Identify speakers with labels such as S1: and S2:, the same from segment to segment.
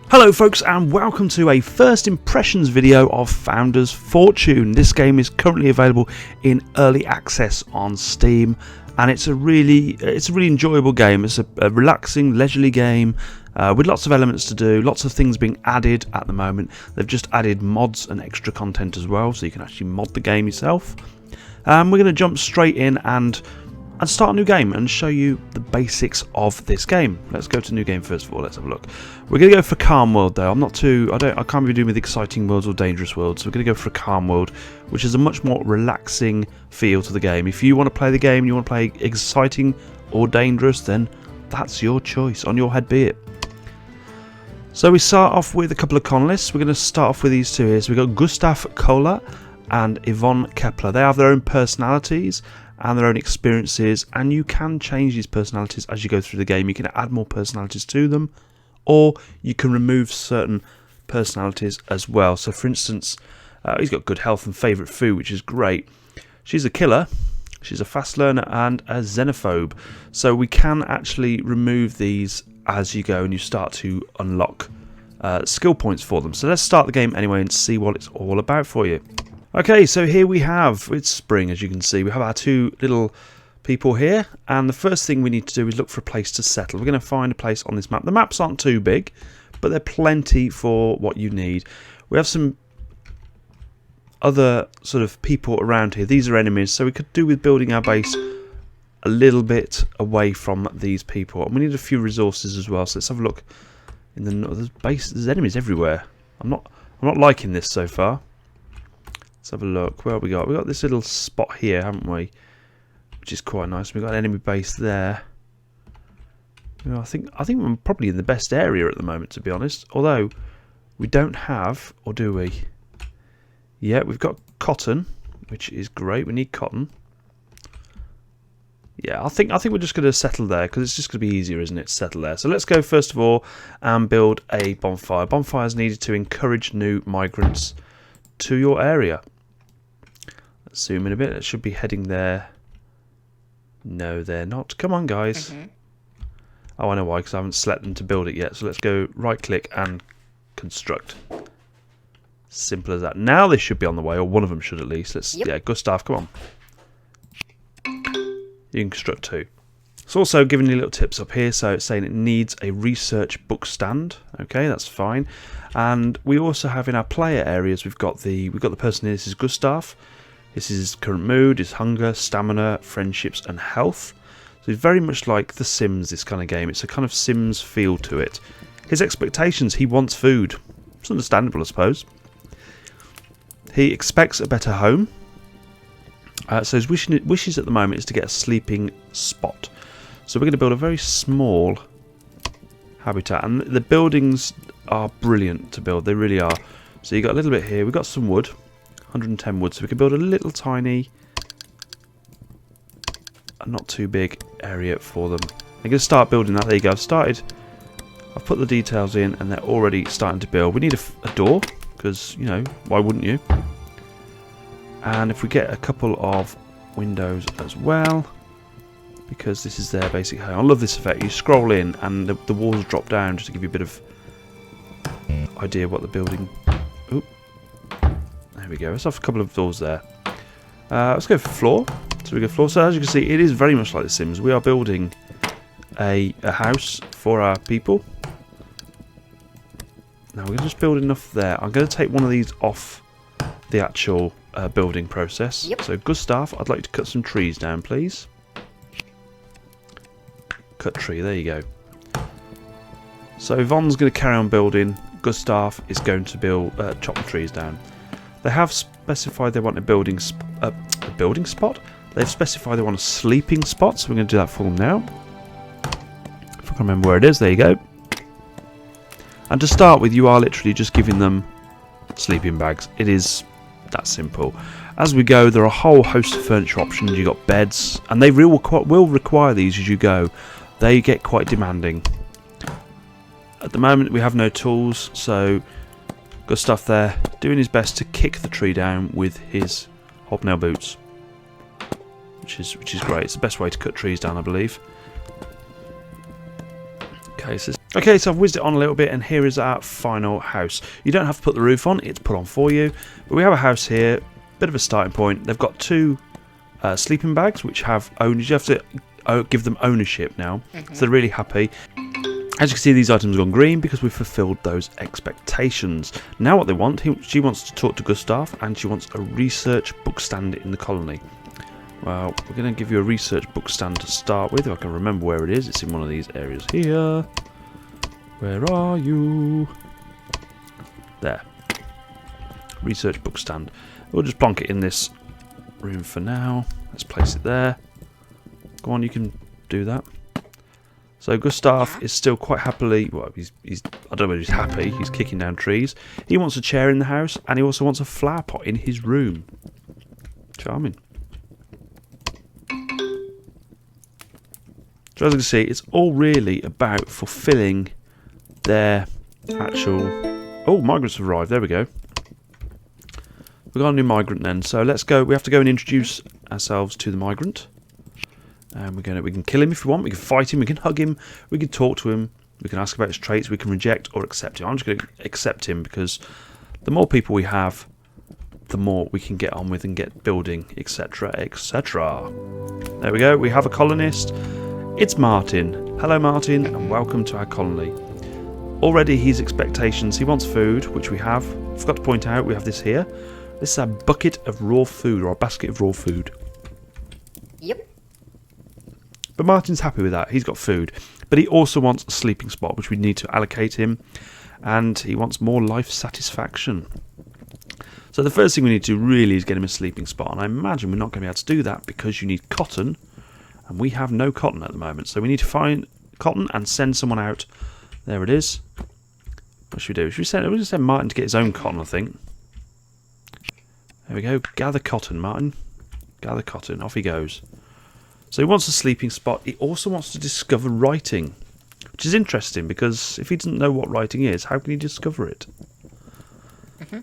S1: Hello folks, and welcome to a first impressions video of Founders Fortune. This game is currently available in early access on Steam, and it's a really enjoyable game. It's a relaxing, leisurely game with lots of elements to do, lots of things being added at the moment. They've just added mods and extra content as well, so you can actually mod the game yourself. We're going to jump straight in and start a new game and show you the basics of this game. Let's go to new game first of all. Let's have a look. We're going to go for calm world though. I can't be doing with exciting worlds or dangerous worlds. So we're going to go for a calm world, which is a much more relaxing feel to the game. If you want to play the game and you want to play exciting or dangerous, then that's your choice. On your head be it. So we start off with a couple of colonists. We're going to start off with these two here. So we've got Gustav Kohler and Yvonne Kepler. They have their own personalities and their own experiences, and you can change these personalities as you go through the game. You can add more personalities to them, or you can remove certain personalities as well. So for instance, he's got good health and favourite food, which is great. She's a killer, she's a fast learner, and a xenophobe. So we can actually remove these as you go and you start to unlock skill points for them. So let's start the game anyway and see what it's all about for you. Okay, so here we have, it's spring as you can see, we have our two little people here, and the first thing we need to do is look for a place to settle. We're going to find a place on this map. The maps aren't too big, but they're plenty for what you need. We have some other sort of people around here. These are enemies, so we could do with building our base a little bit away from these people. And we need a few resources as well, so let's have a look. In the base, there's enemies everywhere. I'm not liking this so far. Let's have a look. Where have we got? We've got this little spot here, haven't we? Which is quite nice. We've got an enemy base there. You know, I think we're probably in the best area at the moment, to be honest. Although we don't have, or do we? Yeah, we've got cotton, which is great. We need cotton. Yeah, I think we're just going to settle there because it's just going to be easier, isn't it? Settle there. So let's go first of all and build a bonfire. Bonfire is needed to encourage new migrants to your area. Let's zoom in a bit. It should be heading there. No, they're not. Come on, guys. Oh, I know why, because I haven't selected them to build it yet. So let's go right click and construct. Simple as that. Now they should be on the way, or one of them should at least. Yeah, Gustav, come on. You can construct two. It's also giving you little tips up here. So it's saying it needs a research book stand. Okay, that's fine. And we also have in our player areas, we've got the person here. This is Gustav. This is his current mood, his hunger, stamina, friendships, and health. So it's very much like The Sims, this kind of game. It's a kind of Sims feel to it. His expectations, he wants food. It's understandable, I suppose. He expects a better home. So his wishes at the moment is to get a sleeping spot. So we're going to build a very small habitat, and the buildings are brilliant to build. They really are. So you got a little bit here. We've got some wood, 110 wood, so we can build a little tiny, not too big area for them. I'm going to start building that. There you go. I've put the details in, and they're already starting to build. We need a door because, you know, why wouldn't you? And if we get a couple of windows as well, because this is their basic home. I love this effect. You scroll in and the walls drop down just to give you a bit of idea what the building. Oop. There we go. Let's have a couple of doors there. Let's go for floor. So we go floor. So as you can see, it is very much like The Sims. We are building a house for our people. Now we're going to just build enough there. I'm going to take one of these off the actual building process.
S2: Yep.
S1: So Gustav, I'd like to cut some trees down, please. Cut tree, there you go. So Yvonne's going to carry on building. Gustav is going to build chop the trees down. They have specified they want a building spot. They've specified they want a sleeping spot, so we're going to do that for them now. If I can remember where it is, there you go. And to start with, you are literally just giving them sleeping bags. It is that simple. As we go, there are a whole host of furniture options. You've got beds, and they will require these as you go. They get quite demanding. At the moment, we have no tools, so Gustav there doing his best to kick the tree down with his hobnail boots, which is great. It's the best way to cut trees down, I believe. Okay, so Okay, so I've whizzed it on a little bit, and here is our final house. You don't have to put the roof on, it's put on for you. But we have a house here, bit of a starting point. They've got 2 sleeping bags, which have owners. You have to give them ownership now, so they're really happy. As you can see, these items have gone green because we've fulfilled those expectations. Now what they want, she wants to talk to Gustav, and she wants a research book stand in the colony. Well, we're going to give you a research book stand to start with, if I can remember where it is. It's in one of these areas here. Where are you? There. Research book stand. We'll just plonk it in this room for now. Let's place it there. Go on, you can do that. So Gustav is still quite happily, well, he's I don't know whether he's happy, he's kicking down trees. He wants a chair in the house, and he also wants a flower pot in his room. Charming. So as you can see, it's all really about fulfilling their actual... Oh, migrants have arrived. There we go. We've got a new migrant then. So let's go. We have to go and introduce ourselves to the migrant. And we can kill him if we want. We can fight him. We can hug him. We can talk to him. We can ask about his traits. We can reject or accept him. I'm just going to accept him because the more people we have, the more we can get on with and get building, etc., etc. There we go. We have a colonist. It's Martin. Hello, Martin, and welcome to our colony. Already his expectations. He wants food, which we have. Forgot to point out, we have this here. This is a bucket of raw food, or a basket of raw food.
S2: Yep.
S1: But Martin's happy with that. He's got food. But he also wants a sleeping spot, which we need to allocate him. And he wants more life satisfaction. So the first thing we need to do really is get him a sleeping spot. And I imagine we're not going to be able to do that because you need cotton. And we have no cotton at the moment. So we need to find cotton and send someone out. There it is. What should we do? We'll just send Martin to get his own cotton, I think. There we go. Gather cotton, Martin. Gather cotton. Off he goes. So he wants a sleeping spot. He also wants to discover writing, which is interesting because if he doesn't know what writing is, how can he discover it?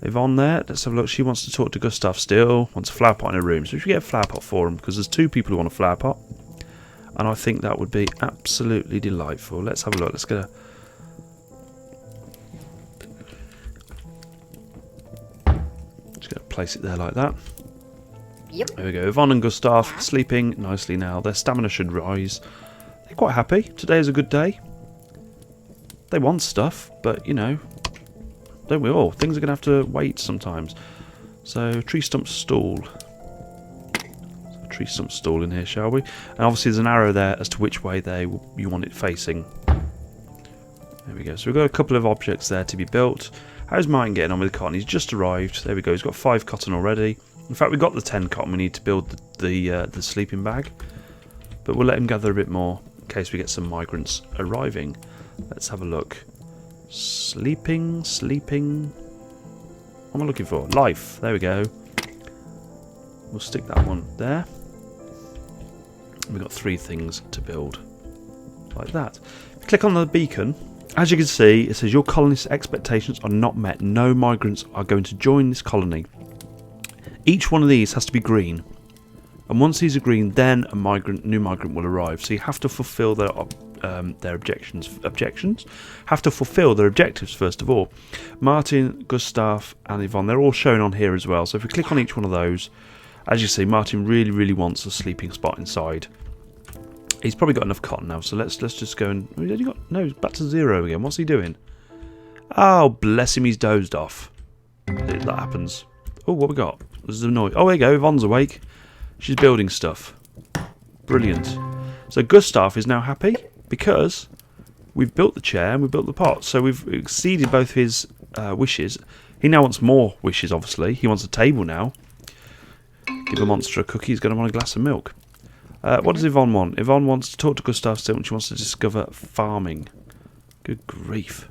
S1: Yvonne there. Let's have a look. She wants to talk to Gustav still. Wants a flower pot in her room. So we should get a flower pot for him because there's 2 people who want a flower pot. And I think that would be absolutely delightful. Let's have a look. Let's get a... Just going to place it there like that.
S2: Yep.
S1: There we go. Yvonne and Gustav sleeping nicely now. Their stamina should rise. They're quite happy. Today is a good day. They want stuff, but, you know, don't we all? Things are going to have to wait sometimes. So, tree stump stool. Tree stump stool in here, shall we? And obviously there's an arrow there as to which way you want it facing. There we go. So we've got a couple of objects there to be built. How's Martin getting on with the cotton? He's just arrived. There we go. He's got 5 cotton already. In fact, we've got the 10 cotton we need to build the sleeping bag. But we'll let him gather a bit more in case we get some migrants arriving. Let's have a look. Sleeping. What am I looking for? Life. There we go. We'll stick that one there. We've got 3 things to build. Like that. Click on the beacon. As you can see, it says your colony's expectations are not met. No migrants are going to join this colony. Each one of these has to be green. And once these are green, then a new migrant will arrive. So you have to fulfill their objections. Have to fulfill their objectives first of all. Martin, Gustav, and Yvonne, they're all shown on here as well. So if we click on each one of those, as you see, Martin really wants a sleeping spot inside. He's probably got enough cotton now, so let's just go and... No, he's back to 0 again. What's he doing? Oh, bless him, he's dozed off. That happens. Oh, what we got? There's a noise. Oh, there you go, Yvonne's awake. She's building stuff. Brilliant. So Gustav is now happy because we've built the chair and we've built the pot. So we've exceeded both his wishes. He now wants more wishes, obviously. He wants a table now. Give a monster a cookie. He's going to want a glass of milk. What does Yvonne want? Yvonne wants to talk to Gustav still and she wants to discover farming. Good grief.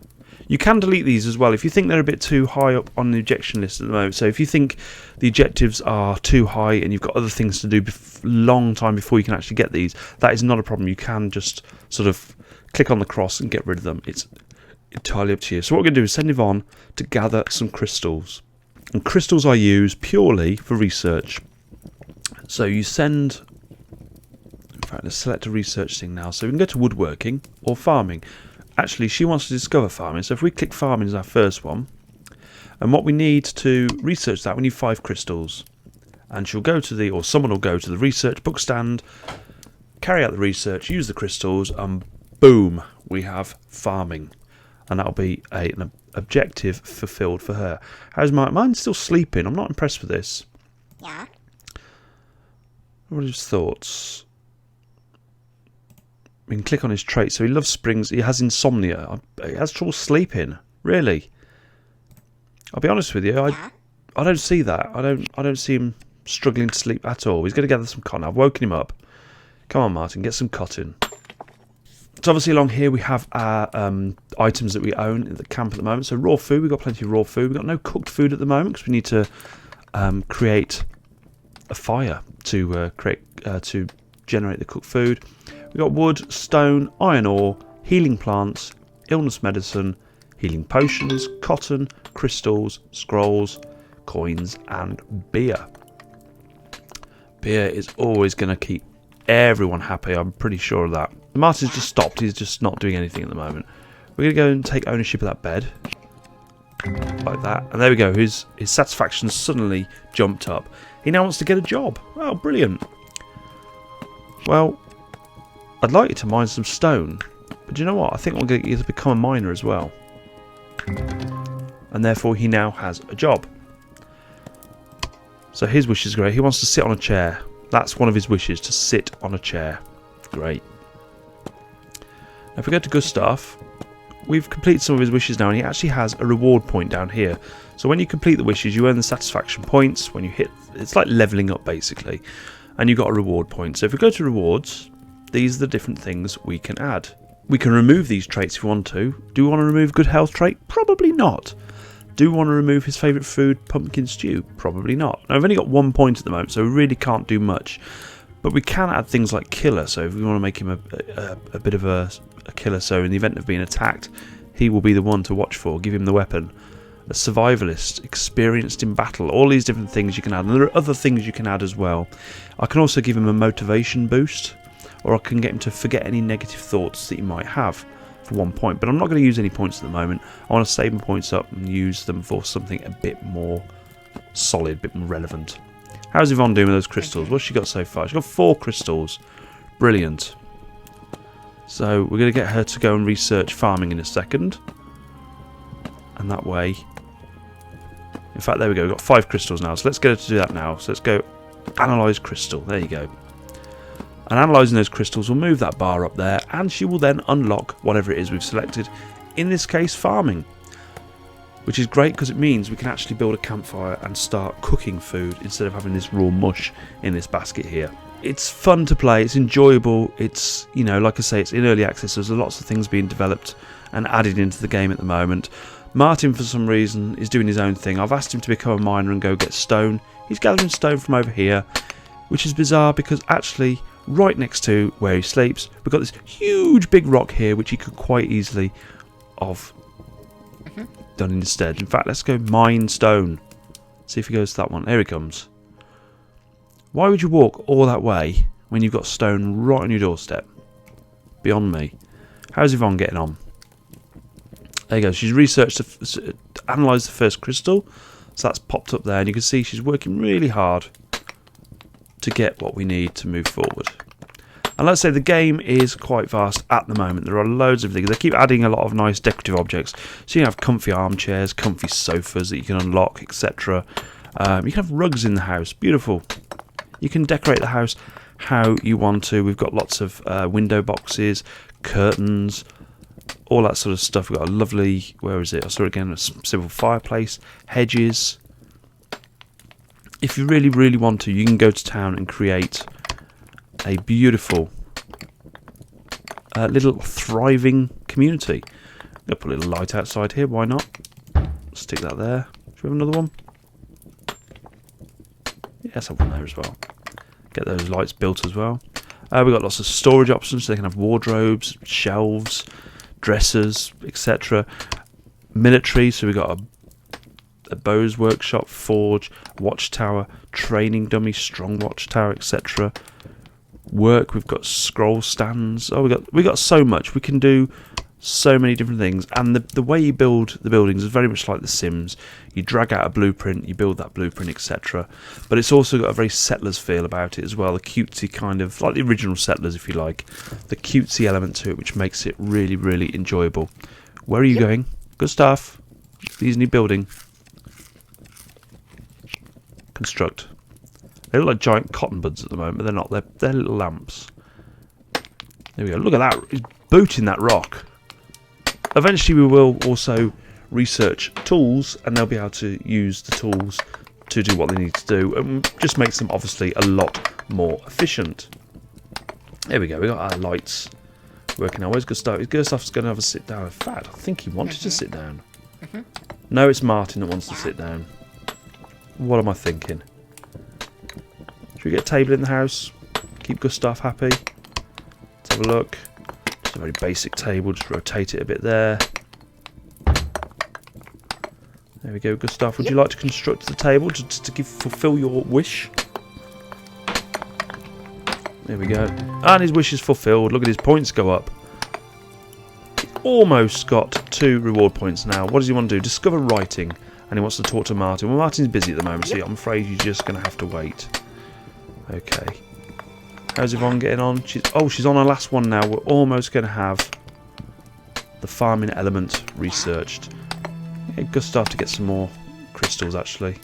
S1: You can delete these as well if you think they're a bit too high up on the objection list at the moment. So if you think the objectives are too high and you've got other things to do long time before you can actually get these, that is not a problem. You can just sort of click on the cross and get rid of them. It's entirely up to you. So what we're going to do is send Yvonne to gather some crystals. And crystals I use purely for research. So you send... In fact, let's select a research thing now. So we can go to woodworking or farming. actually, she wants to discover farming. So if we click farming as our first one, and what we need to research that, we need 5 crystals. And she'll go to or someone will go to the research book stand, carry out the research, use the crystals, and boom, we have farming. And that'll be an objective fulfilled for her. How's mine's still sleeping? I'm not impressed with this.
S2: Yeah.
S1: What are his thoughts? We can click on his traits. So he loves springs. He has insomnia. He has trouble sleeping. Really? I'll be honest with you. I don't see that. I don't see him struggling to sleep at all. He's going to gather some cotton. I've woken him up. Come on, Martin, get some cotton. So obviously along here we have our items that we own in the camp at the moment. So raw food, we've got plenty of raw food. We've got no cooked food at the moment because we need to create a fire to to generate the cooked food. We've got wood, stone, iron ore, healing plants, illness medicine, healing potions, cotton, crystals, scrolls, coins, and beer. Beer is always going to keep everyone happy, I'm pretty sure of that. Martin's just stopped, he's just not doing anything at the moment. We're going to go and take ownership of that bed. Like that. And there we go, his satisfaction suddenly jumped up. He now wants to get a job. Oh, brilliant. Well, I'd like you to mine some stone. But do you know what? I think I'm going to get you to become a miner as well. And therefore he now has a job. So his wish is great. He wants to sit on a chair. That's one of his wishes, to sit on a chair. Great. Now if we go to Gustav, we've completed some of his wishes now, and he actually has a reward point down here. So when you complete the wishes, you earn the satisfaction points. When you hit, it's like levelling up basically, and you've got a reward point. So if we go to rewards, these are the different things we can add. We can remove these traits if we want to. Do we want to remove good health trait? Probably not. Do we want to remove his favourite food, pumpkin stew? Probably not. Now, I've only got 1 point at the moment, so we really can't do much. But we can add things like killer, so if we want to make him a bit of a killer, so in the event of being attacked, he will be the one to watch for, give him the weapon. A survivalist, experienced in battle, all these different things you can add. And there are other things you can add as well. I can also give him a motivation boost, or I can get him to forget any negative thoughts that he might have for 1 point. But I'm not going to use any points at the moment. I want to save my points up and use them for something a bit more solid, a bit more relevant. How's Yvonne doing with those crystals? What's she got so far? She's got 4 crystals. Brilliant. So we're going to get her to go and research farming in a second. And that way... In fact, there we go. We've got 5 crystals now. So let's get her to do that now. So let's go analyse crystal. There you go. And analysing those crystals will move that bar up there, and she will then unlock whatever it is we've selected. In this case, farming. Which is great because it means we can actually build a campfire and start cooking food instead of having this raw mush in this basket here. It's fun to play, it's enjoyable, it's, you know, like I say, it's in early access, there's lots of things being developed and added into the game at the moment. Martin, for some reason, is doing his own thing. I've asked him to become a miner and go get stone. He's gathering stone from over here, which is bizarre because actually, right next to where he sleeps, we've got this huge big rock here which he could quite easily have done instead. In fact, let's go mine stone. See if he goes to that one. Here he comes. Why would you walk all that way when you've got stone right on your doorstep? Beyond me. How's Yvonne getting on? There you go. She's researched, analysed the first crystal. So that's popped up there, and you can see she's working really hard to get what we need to move forward. And let's say the game is quite vast at the moment. There are loads of things. They keep adding a lot of nice decorative objects. So you can have comfy armchairs, comfy sofas that you can unlock, etc. You can have rugs in the house. Beautiful. You can decorate the house how you want to. We've got lots of window boxes, curtains, all that sort of stuff. We've got a lovely, where is it? I saw it again, a simple fireplace, hedges. If you really, really want to, you can go to town and create a beautiful little thriving community. I'm going to put a little light outside here, why not? Stick that there. Should we have another one? Yes, I have one there as well. Get those lights built as well. We've got lots of storage options, so they can have wardrobes, shelves, dressers, etc. Military, so we've got a bow's workshop, forge, watchtower, training dummy, strong watchtower, etc. Work, we've got scroll stands. Oh, we got so much. We can do So many different things, and the way you build the buildings is very much like The Sims. You drag out a blueprint, you build that blueprint, etc. But it's also got a very Settlers feel about it as well, the cutesy kind of, like the original Settlers if you like, the cutesy element to it, which makes it really, really enjoyable. Where are you going? Good stuff. These need building. Construct. They look like giant cotton buds at the moment, but they're not. They're little lamps. There we go. Look at that. He's booting that rock. Eventually we will also research tools, and they'll be able to use the tools to do what they need to do, and just makes them obviously a lot more efficient. There we go. We got our lights working now. Where's Gustav? Gustav's going to have a sit down. In fact, I think he wanted to sit down. No, it's Martin that wants to sit down. What am I thinking? Should we get a table in the house? Keep Gustav happy. Let's have a look. Just a very basic table. Just rotate it a bit there. There we go, Gustav. Would you like to construct the table to fulfill your wish? There we go. And his wish is fulfilled. Look at his points go up. He's almost got 2 reward points now. What does he want to do? Discover writing. And he wants to talk to Martin. Well, Martin's busy at the moment, so I'm afraid you're just going to have to wait. Okay. How's Yvonne getting on? She's on her last one now. We're almost going to have the farming element researched. Get Gustav to get some more crystals, actually.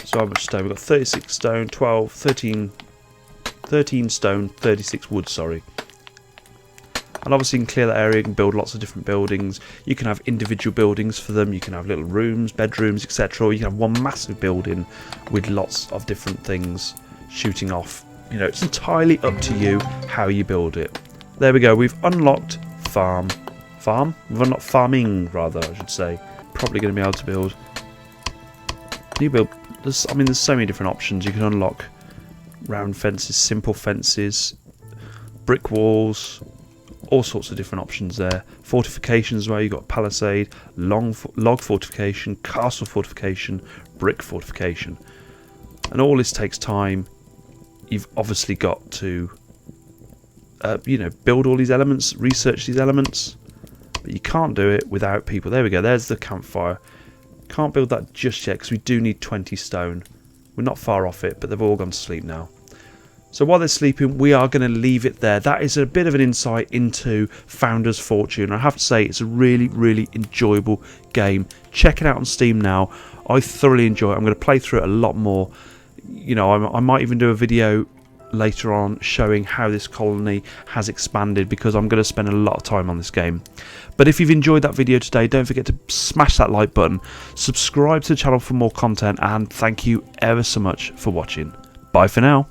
S1: So how much stone? We've got 36 stone, 12, 13 stone, 36 wood, sorry. And obviously you can clear that area, you can build lots of different buildings. You can have individual buildings for them, you can have little rooms, bedrooms, etc. Or you can have one massive building with lots of different things shooting off. You know, it's entirely up to you how you build it. There we go, we've unlocked farm. We've unlocked farming, rather, I should say. Probably going to be able to build new build. There's so many different options. You can unlock round fences, simple fences, brick walls, all sorts of different options there. Fortifications, where you've got palisade, log fortification, castle fortification, brick fortification. And all this takes time. You've obviously got to build all these elements, research these elements, but you can't do it without people. There we go, there's the campfire. Can't build that just yet because we do need 20 stone. We're not far off it, but they've all gone to sleep now. So while they're sleeping, we are going to leave it there. That is a bit of an insight into Founders Fortune. I have to say, it's a really, really enjoyable game. Check it out on Steam now. I thoroughly enjoy it. I'm going to play through it a lot more. You know, I might even do a video later on showing how this colony has expanded, because I'm going to spend a lot of time on this game. But if you've enjoyed that video today, don't forget to smash that like button, subscribe to the channel for more content, and thank you ever so much for watching. Bye for now.